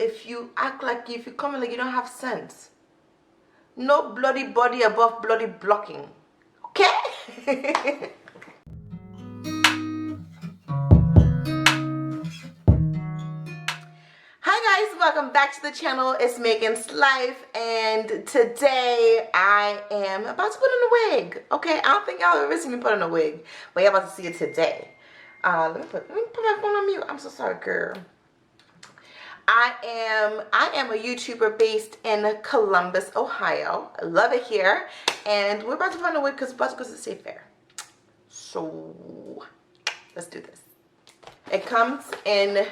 If you act like if you come in like you don't have sense. No bloody body above bloody blocking. Okay? Hi guys, welcome back to the channel. It's Megan's Life, and today I am about to put on a wig. Okay, I don't think y'all ever seen me put on a wig, but y'all about to see it today. Let me put my phone on mute. I'm so sorry, girl. I am a YouTuber based in Columbus, Ohio. I love it here, and we're about to put on a wig because we're about to go to the state fair. So let's do this. It comes in.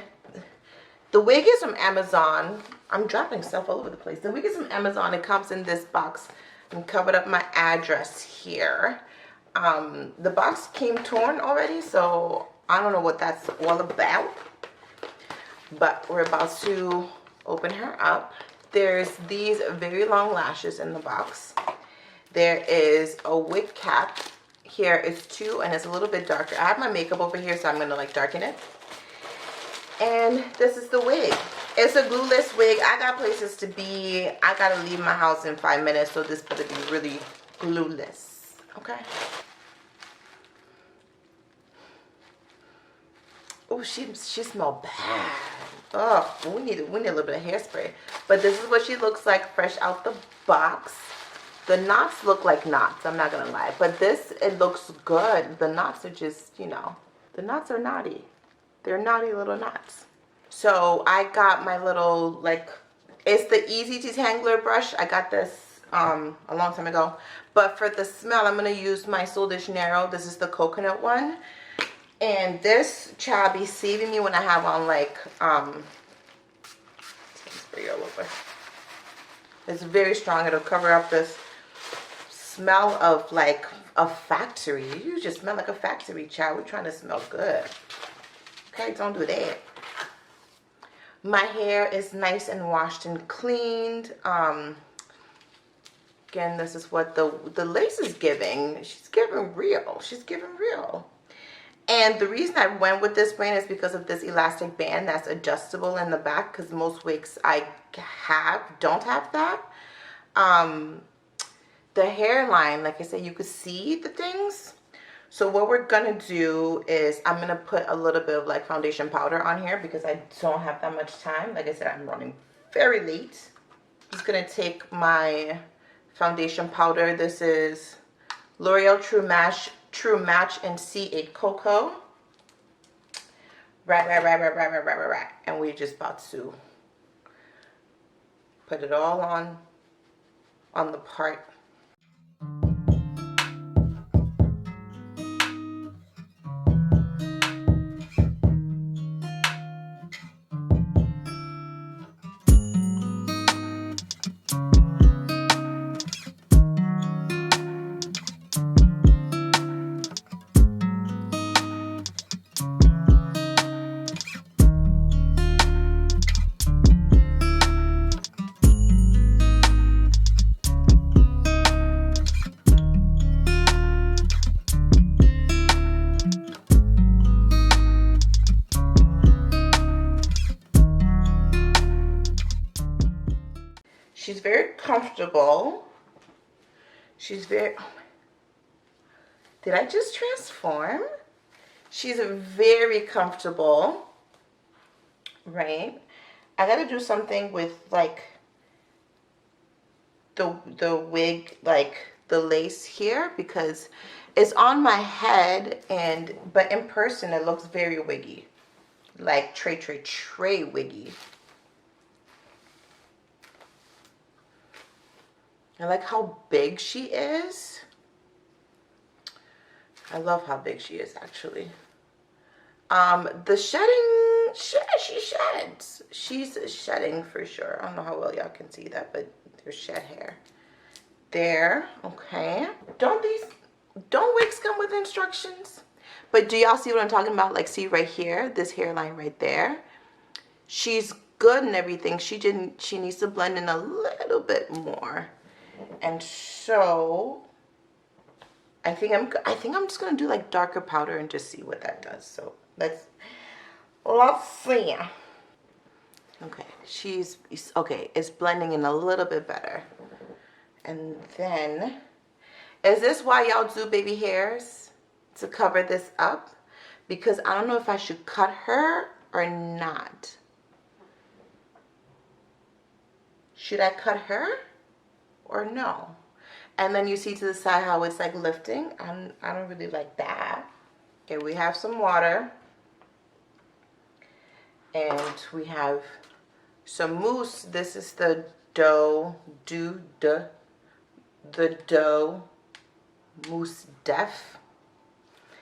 The wig is from Amazon. I'm dropping stuff all over the place. The wig is from Amazon. It comes in this box. I'm covered up my address here. The box came torn already, so I don't know what that's all about. But we're about to open her up. There's these very long lashes in the box. There is a wig cap. Here is two, and it's a little bit darker. I have my makeup over here, so I'm gonna like darken it. And this is the wig. It's a glueless wig. I got places to be. I gotta leave my house in 5 minutes, so this better be really glueless. Okay. Oh, she smells bad. Oh, we need a little bit of hairspray. But this is what she looks like fresh out the box. The knots look like knots, I'm not gonna lie. But this, it looks good. The knots are just, you know, the knots are naughty. They're naughty little knots. So I got my little, like, it's the Easy Detangler brush. I got this a long time ago. But for the smell, I'm gonna use my Sol de Janeiro. This is the coconut one. And this child be saving me when I have on like spray all over. It's very strong. It'll cover up this smell of like a factory. You just smell like a factory, child. We're trying to smell good. Okay, don't do that. My hair is nice and washed and cleaned. Again, this is what the lace is giving. She's giving real. She's giving real. And the reason I went with this brand is because of this elastic band that's adjustable in the back, because most wigs I have don't have that. The hairline, like I said, you could see the things. So what we're gonna do is I'm gonna put a little bit of like foundation powder on here because I don't have that much time. Like I said, I'm running very late. I'm just gonna take my foundation powder. This is L'Oreal True Match and C8 Cocoa. Right. And we're just about to put it all on the part. She's very comfortable. She's very, oh my, did I just transform? She's very comfortable, right? I gotta do something with like the wig, like the lace here, because it's on my head, and but in person it looks very wiggy, like tray wiggy. I like how big she is. I love how big she is, actually. The shedding, she sheds. She's shedding for sure. I don't know how well y'all can see that, but there's shed hair. There, okay. Don't wigs come with instructions? But do y'all see what I'm talking about? Like, see right here, this hairline right there. She's good and everything. She needs to blend in a little bit more. And so I think I'm just gonna do like darker powder and just see what that does. So let's see. Okay, okay, it's blending in a little bit better. And then, is this why y'all do baby hairs? To cover this up? Because I don't know if I should cut her or not. Should I cut her or no? And then you see to the side how it's like lifting. I don't really like that. Okay, we have some water. And we have some mousse. This is the dough mousse def,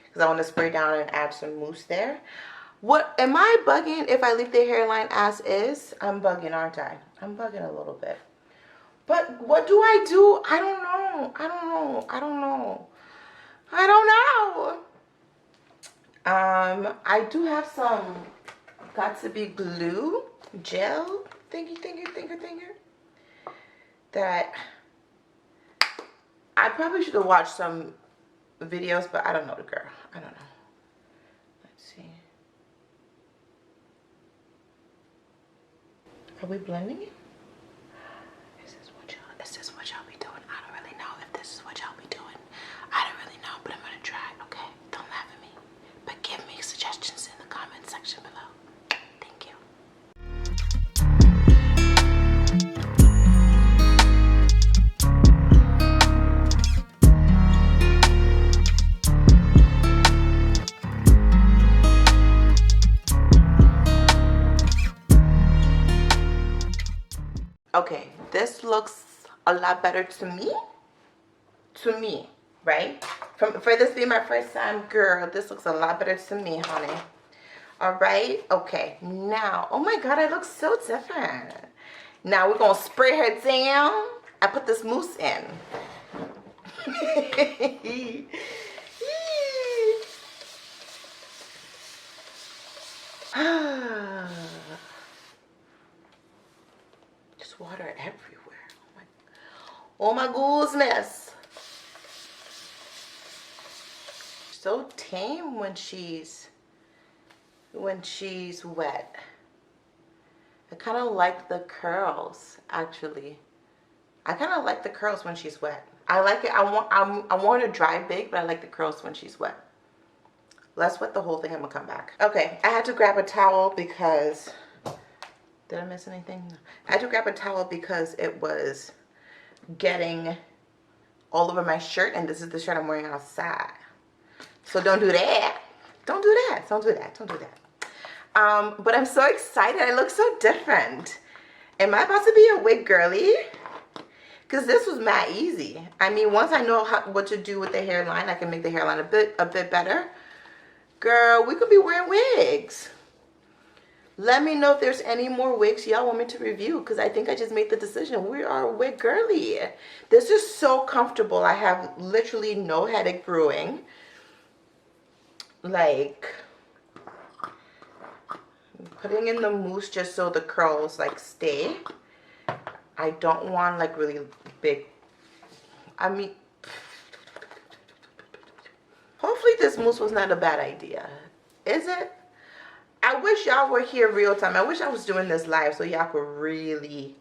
because I want to spray down and add some mousse there. What am I bugging if I leave the hairline as is? I'm bugging, aren't I? I'm bugging a little bit. But what do I do? I don't know. I don't know. I don't know. I don't know. I do have some got to be glue gel thingy that I probably should have watched some videos, but I don't know the girl. I don't know. Let's see. Are we blending it? Is this what y'all be doing? I don't really know if this is what y'all be doing. I don't really know, but I'm gonna try. Okay, don't laugh at me, but give me suggestions in the comment section below. Thank you. Okay, this looks a lot better to me. Right? For this being my first time, girl, this looks a lot better to me, honey. All right, okay, now, oh my God, I look so different. Now we're gonna spray her down. I put this mousse in. Just water everywhere. Oh my goodness. So tame when she's wet. I kind of like the curls, actually. I kind of like the curls when she's wet. I like it. I want her to dry big, but I like the curls when she's wet. Let's wet the whole thing. I'm gonna come back. Okay, I had to grab a towel because, did I miss anything? No. I had to grab a towel because it was getting all over my shirt, and this is the shirt I'm wearing outside. So don't do that. Don't do that. Don't do that. Don't do that. But I'm so excited. I look so different. Am I about to be a wig girly? Because this was mad easy. I mean, once I know what to do with the hairline, I can make the hairline a bit better. Girl, we could be wearing wigs. Let me know if there's any more wigs y'all want me to review, because I think I just made the decision. We are a wig girly. This is so comfortable. I have literally no headache brewing. Like, putting in the mousse just so the curls like stay. I don't want like really big. I mean, hopefully this mousse was not a bad idea. Is it? I wish y'all were here real time. I wish I was doing this live so y'all could really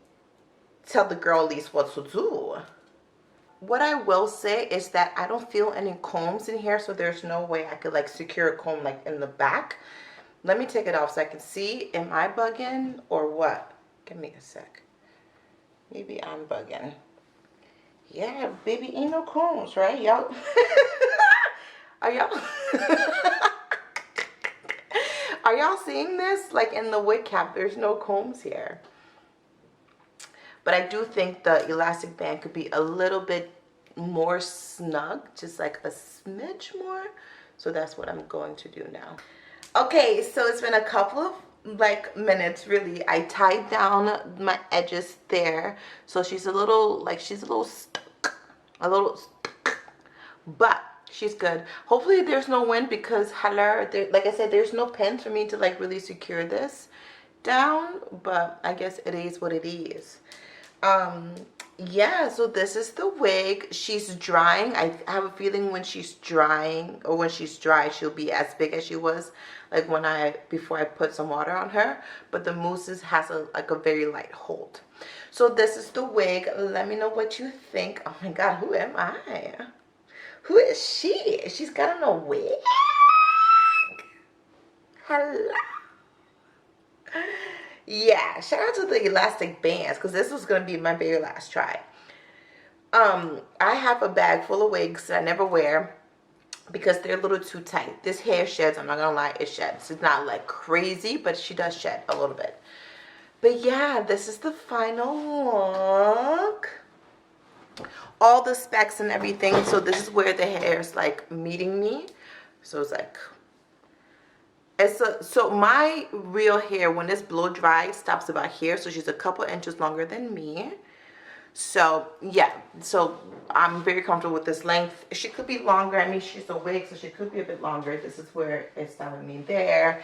tell the girlies what to do. What I will say is that I don't feel any combs in here, so there's no way I could like secure a comb like in the back. Let me take it off so I can see. Am I bugging or what? Give me a sec. Maybe I'm bugging. Yeah, baby, ain't no combs, right, y'all? Are y'all? Are y'all seeing this? Like in the wig cap, there's no combs here. But I do think the elastic band could be a little bit more snug, just like a smidge more. So that's what I'm going to do now. Okay, so it's been a couple of like minutes really. I tied down my edges there. So she's a little stuck. But she's good. Hopefully there's no wind because like I said, there's no pins for me to like really secure this down, but I guess it is what it is. yeah, so this is the wig. She's drying. I have a feeling when she's drying, or when she's dry, she'll be as big as she was like before I put some water on her. But the mousse has like a very light hold. So this is the wig. Let me know what you think. Oh my god, who am I? Who is she? She's got on a wig. Hello. Yeah, shout out to the elastic bands, because this was gonna be my very last try. I have a bag full of wigs that I never wear because they're a little too tight. This hair sheds, I'm not gonna lie, it sheds. It's not like crazy, but she does shed a little bit. But yeah, this is the final look. All the specs and everything. So this is where the hair is like meeting me. So it's like, so my real hair, when this blow dries, stops about here. So she's a couple inches longer than me. So yeah, so I'm very comfortable with this length. She could be longer. I mean, she's a wig, so she could be a bit longer. This is where it's stopping me there.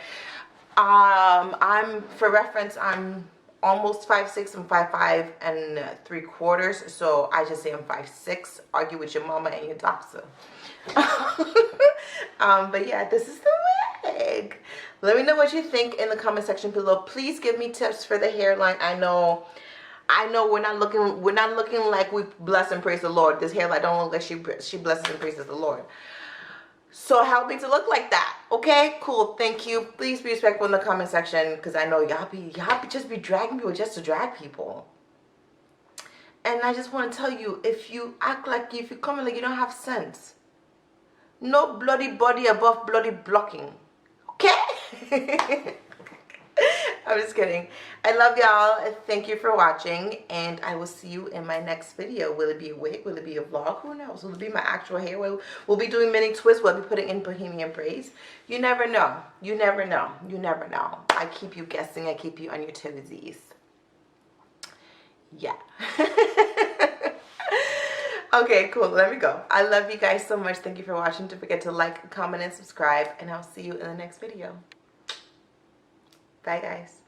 For reference, I'm almost 5'6". I'm 5'5" and 3/4. So I just say I'm 5'6". Argue with your mama and your doctor. But yeah, this is the wig. Let me know what you think in the comment section below. Please give me tips for the hairline. I know we're not looking like we bless and praise the Lord. This hairline don't look like she blesses and praises the Lord. So help me to look like that. Okay, cool. Thank you. Please be respectful in the comment section, because I know y'all be just be dragging people just to drag people. And I just want to tell you, if you act like, if you come in like you don't have sense, no bloody body above bloody blocking. Okay? I'm just kidding. I love y'all. Thank you for watching, and I will see you in my next video. Will it be a wig? Will it be a vlog? Who knows? Will it be my actual hair? We'll be doing mini twists. We'll be putting in bohemian braids. You never know. You never know. You never know. I keep you guessing. I keep you on your toesies. Yeah. Okay, cool. Let me go. I love you guys so much. Thank you for watching. Don't forget to like, comment, and subscribe, and I'll see you in the next video. Bye, guys.